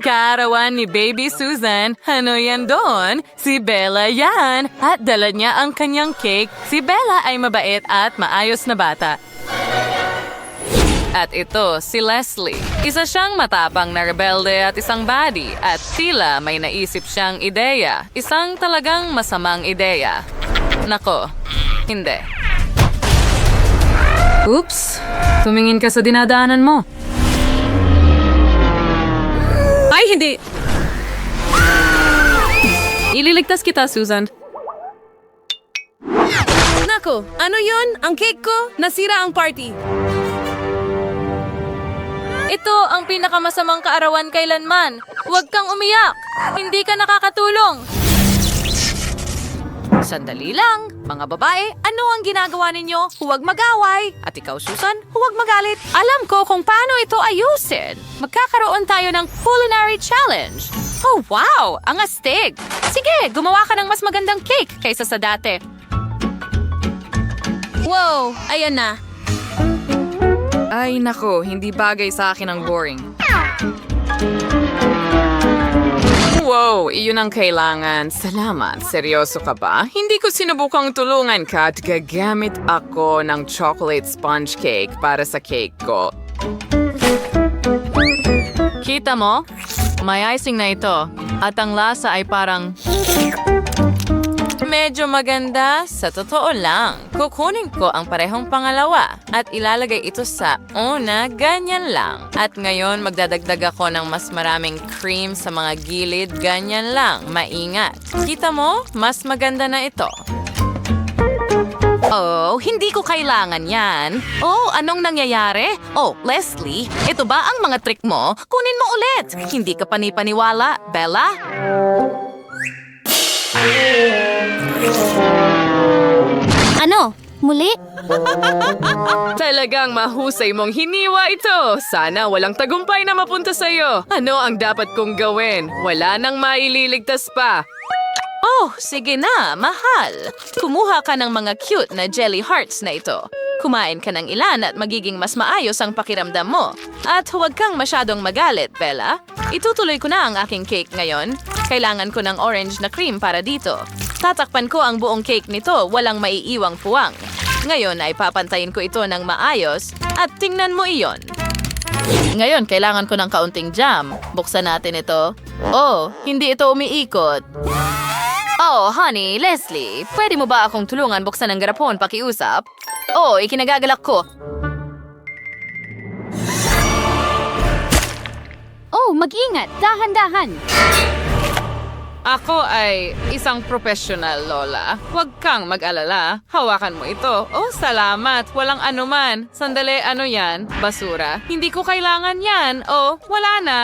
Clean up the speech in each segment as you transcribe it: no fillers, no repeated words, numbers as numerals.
Kaarawan ni Baby Susan. Ano yan doon? Si Bella yan. At dala niya ang kanyang cake. Si Bella ay mabait at maayos na bata. At ito, si Leslie. Isa siyang matapang na rebelde at isang baddie. At tila may naisip siyang ideya. Isang talagang masamang ideya. Nako, hindi. Oops! Tumingin ka sa dinadaanan mo. Ay, hindi! Ililigtas kita, Susan. Nako, ano yun? Ang cake ko? Nasira ang party. Ito ang pinakamasamang kaarawan kailanman. Huwag kang umiyak. Hindi ka nakakatulong. Sandali lang. Mga babae, ano ang ginagawa ninyo? Huwag mag-away. At ikaw, Susan, huwag magalit. Alam ko kung paano ito ayusin. Magkakaroon tayo ng culinary challenge. Oh, wow! Ang astig! Sige, gumawa ka ng mas magandang cake kaysa sa dati. Wow, ayan na. Ay, nako, hindi bagay sa akin ang boring. Wow, iyon ang kailangan. Salamat. Seryoso ka ba? Hindi ko sinubukang tulungan ka at gagamit ako ng chocolate sponge cake para sa cake ko. Kita mo? May icing na ito. At ang lasa ay parang... Medyo maganda. Sa totoo lang, kukunin ko ang parehong pangalawa at ilalagay ito sa una, ganyan lang. At ngayon, magdadagdag ako ng mas maraming cream sa mga gilid, ganyan lang. Maingat. Kita mo? Mas maganda na ito. Oh, hindi ko kailangan yan. Oh, anong nangyayari? Oh, Leslie, ito ba ang mga trick mo? Kunin mo ulit. Hindi ka panipaniwala, Bella? Ano? Muli? Talagang mahusay mong hiniwa ito. Sana walang tagumpay na mapunta sa'yo. Ano ang dapat kong gawin? Wala nang maililigtas pa. Oh, sige na, mahal. Kumuha ka ng mga cute na jelly hearts na ito. Kumain ka ng ilan at magiging mas maayos ang pakiramdam mo. At huwag kang masyadong magalit, Bella. Itutuloy ko na ang aking cake ngayon. Kailangan ko ng orange na cream para dito. Tatakpan ko ang buong cake nito, walang maiiwang puwang. Ngayon ay papantayin ko ito ng maayos at tingnan mo iyon. Ngayon, kailangan ko ng kaunting jam. Buksan natin ito. Oh, hindi ito umiikot. Oh, honey, Leslie, pwede mo ba akong tulungan buksan ang garapon pakiusap? Oh, ikinagagalak ko. Oh, mag-ingat. Dahan-dahan. Ako ay isang professional, Lola. Huwag kang mag-alala. Hawakan mo ito. Oh, salamat. Walang anuman. Sandali, ano yan? Basura. Hindi ko kailangan yan. Oh, wala na.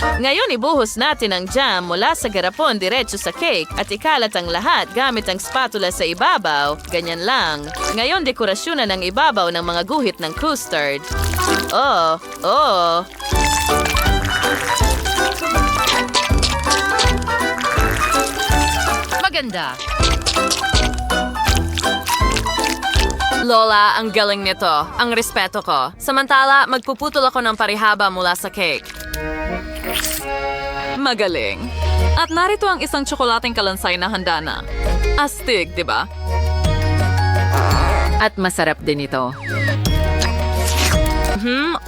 Ngayon, ibuhos natin ang jam mula sa garapon diretso sa cake at ikalat ang lahat gamit ang spatula sa ibabaw. Ganyan lang. Ngayon, dekorasyonan ang ibabaw ng mga guhit ng custard. Oh, oh. Maganda. Lola, ang galing nito. Ang respeto ko. Samantala, magpuputol ako ng parihaba mula sa cake. Magaling. At narito ang isang tsokolating kalansay na handa na. Astig, di ba? At masarap din ito.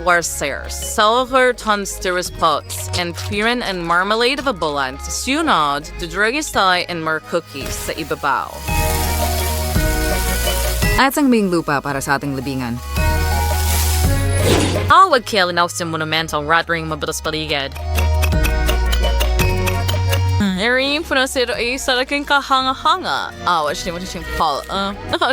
Warsair, silver tonsteres pots, and piran and marmalade of a bulant, sunod, dudrugistay and more cookies sa ibabaw. At ang bing lupa para sa ating libingan. Wag kilinaw sa monumental rat-ring mabatas paligid. Erin, punasiro ay salaking kahanga-hanga. Awas niyo mo siyang Paul.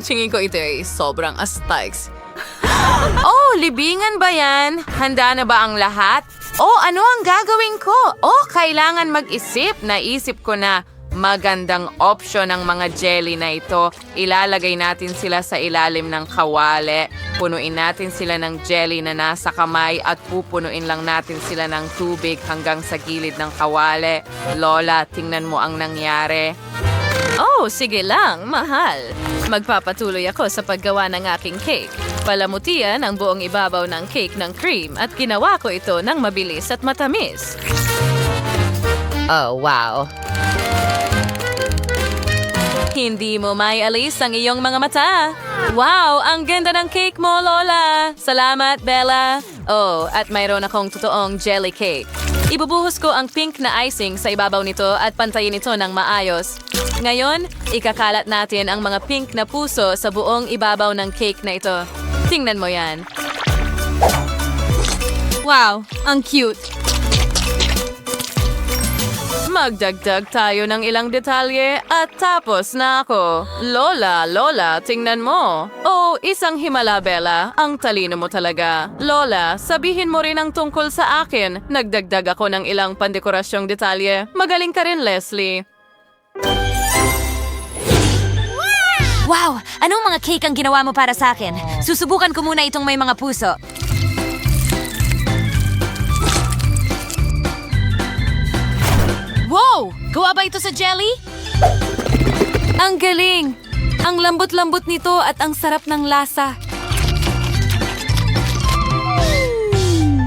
Tingin ko ito ay sobrang astags. Oh, libingan ba yan? Handa na ba ang lahat? Oh, ano ang gagawin ko? Oh, kailangan mag-isip. Naisip ko na magandang opsyon ng mga jelly na ito. Ilalagay natin sila sa ilalim ng kawali. Punuin natin sila ng jelly na nasa kamay at pupunuin lang natin sila ng tubig hanggang sa gilid ng kawali. Lola, tingnan mo ang nangyari. Oh, sige lang, mahal. Magpapatuloy ako sa paggawa ng aking cake. Palamutian ang buong ibabaw ng cake ng cream at ginawa ko ito ng mabilis at matamis. Oh, wow. Hindi mo may alis ang iyong mga mata. Wow, ang ganda ng cake mo, Lola. Salamat, Bella. Oh, at mayroon akong totoong jelly cake. Ibubuhos ko ang pink na icing sa ibabaw nito at pantayin ito ng maayos. Ngayon, ikakalat natin ang mga pink na puso sa buong ibabaw ng cake na ito. Tingnan mo yan. Wow, ang cute. Magdagdag tayo ng ilang detalye at tapos na ako. Lola, tingnan mo. Oh, isang himala, Bella. Ang talino mo talaga. Lola, sabihin mo rin ang tungkol sa akin. Nagdagdag ako ng ilang pandekorasyong detalye. Magaling ka rin, Leslie. Wow! Anong mga cake ang ginawa mo para sa akin? Susubukan ko muna itong may mga puso. Wow! Gawa ba ito sa jelly? Ang galing! Ang lambot-lambot nito at ang sarap ng lasa.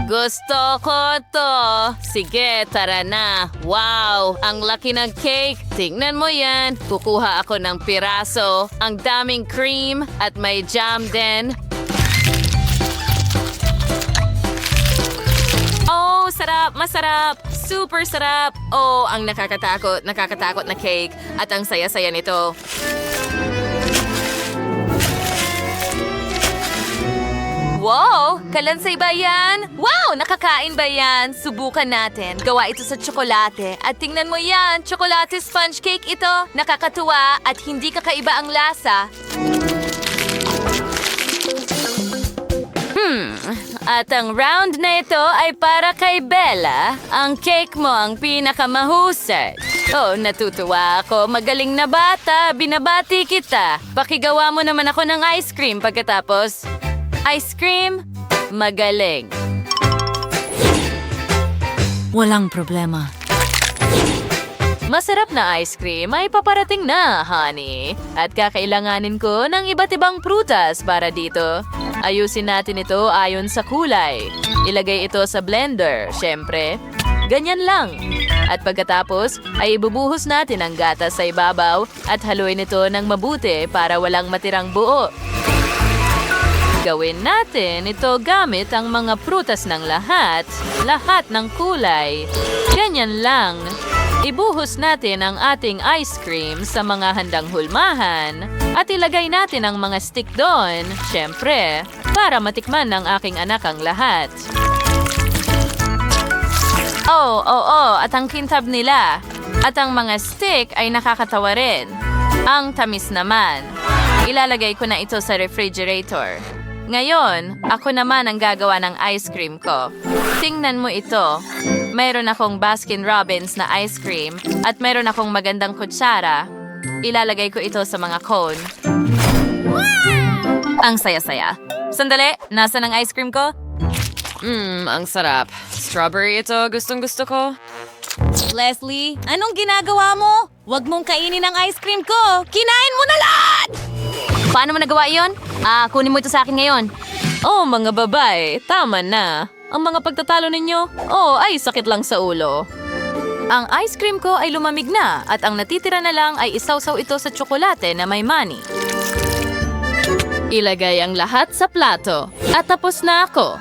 Gusto ko to. Sige, tara na. Wow, ang laki ng cake. Tingnan mo yan. Kukuha ako ng piraso. Ang daming cream at may jam din. Oh, sarap, masarap. Super sarap. Oh, ang nakakatakot na cake. At ang saya-saya nito. Wow! Kalansay ba yan? Wow! Nakakain ba yan? Subukan natin. Gawa ito sa tsokolate. At tingnan mo yan, tsokolate sponge cake ito. Nakakatuwa at hindi kakaiba ang lasa. At ang round na ito ay para kay Bella. Ang cake mo ang pinakamahusay. Oh, natutuwa ako. Magaling na bata. Binabati kita. Pakigawa mo naman ako ng ice cream pagkatapos. Ice cream? Magaling. Walang problema. Masarap na ice cream ay paparating na, honey. At kakailanganin ko ng iba't ibang prutas para dito. Ayusin natin ito ayon sa kulay. Ilagay ito sa blender, syempre. Ganyan lang. At pagkatapos ay ibubuhos natin ang gatas sa ibabaw at haluin ito ng mabuti para walang matirang buo. Gawin natin ito gamit ang mga prutas ng lahat ng kulay. Ganyan lang. Ibuhos natin ang ating ice cream sa mga handang hulmahan at ilagay natin ang mga stick doon, syempre, para matikman ng aking anak ang lahat. Oo, at ang kintab nila. At ang mga stick ay nakakatawa rin. Ang tamis naman. Ilalagay ko na ito sa refrigerator. Ngayon, ako naman ang gagawa ng ice cream ko. Tingnan mo ito. Mayroon akong Baskin-Robbins na ice cream at mayroon akong magandang kutsara. Ilalagay ko ito sa mga cone. Ang saya-saya. Sandali, nasaan ang ice cream ko? Ang sarap. Strawberry ito, gustong-gusto ko. Leslie, anong ginagawa mo? Huwag mong kainin ang ice cream ko! Kinain mo na lahat! Paano mo nagawa iyon? Kunin mo ito sa akin ngayon. Oh, mga babae, tama na. Ang mga pagtatalo ninyo, ay sakit lang sa ulo. Ang ice cream ko ay lumamig na at ang natitira na lang ay isawsaw ito sa tsokolate na may mani. Ilagay ang lahat sa plato at tapos na ako.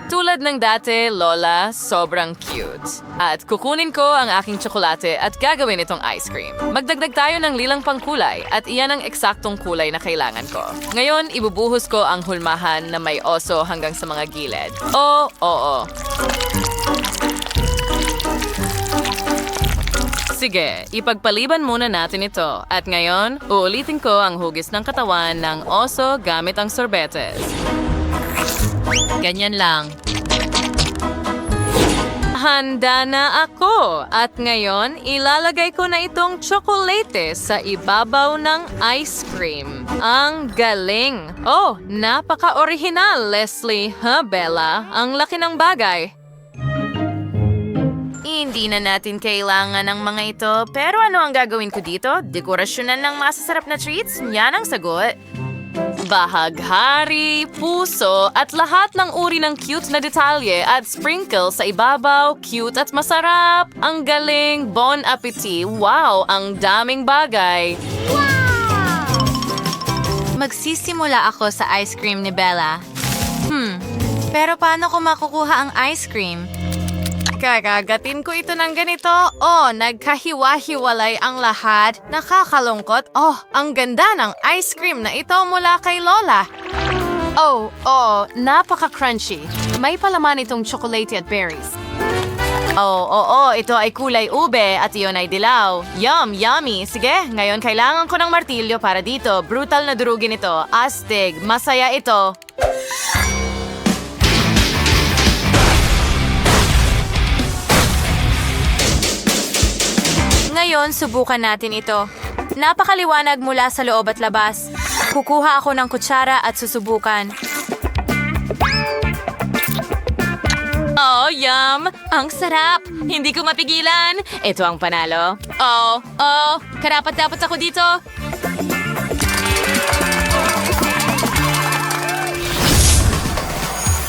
Tulad ng dati, Lola, sobrang cute. At kukunin ko ang aking tsokolate at gagawin itong ice cream. Magdagdag tayo ng lilang pangkulay at iyan ang eksaktong kulay na kailangan ko. Ngayon, ibubuhos ko ang hulmahan na may oso hanggang sa mga gilid. Oo. Sige, ipagpaliban muna natin ito. At ngayon, uulitin ko ang hugis ng katawan ng oso gamit ang sorbetes. Ganyan lang. Handa na ako. At ngayon, ilalagay ko na itong tsokolate sa ibabaw ng ice cream. Ang galing. Oh, napaka-original, Leslie. Bella? Ang laki ng bagay. Hindi na natin kailangan ng mga ito. Pero ano ang gagawin ko dito? Dekorasyonan ng masasarap na treats? Yan ang sagot. bahaghari, puso, at lahat ng uri ng cute na detalye at sprinkle sa ibabaw, cute at masarap. Ang galing, bon appetit, wow, ang daming bagay. Magsisimula ako sa ice cream ni Bella. Pero paano ko makukuha ang ice cream? Kakagatin ko ito ng ganito. Oh, nagkahiwa-hiwalay ang lahat. Nakakalungkot. Oh, ang ganda ng ice cream na ito mula kay Lola. Oh, napaka-crunchy. May palaman itong chocolate at berries. Oo, ito ay kulay ube at iyon ay dilaw. Yummy! Sige, ngayon kailangan ko ng martilyo para dito. Brutal na durugin ito. Astig, masaya ito. Ngayon, subukan natin ito. Napakaliwanag mula sa loob at labas. Kukuha ako ng kutsara at susubukan. Oh, yum! Ang sarap! Hindi ko mapigilan. Ito ang panalo. Oh, karapat-dapat ako dito.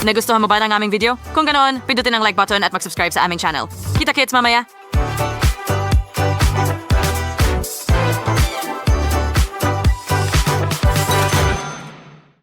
Nagustuhan mo ba ng aming video? Kung ganoon, pindutin ang like button at mag-subscribe sa aming channel. Kita-kits mamaya!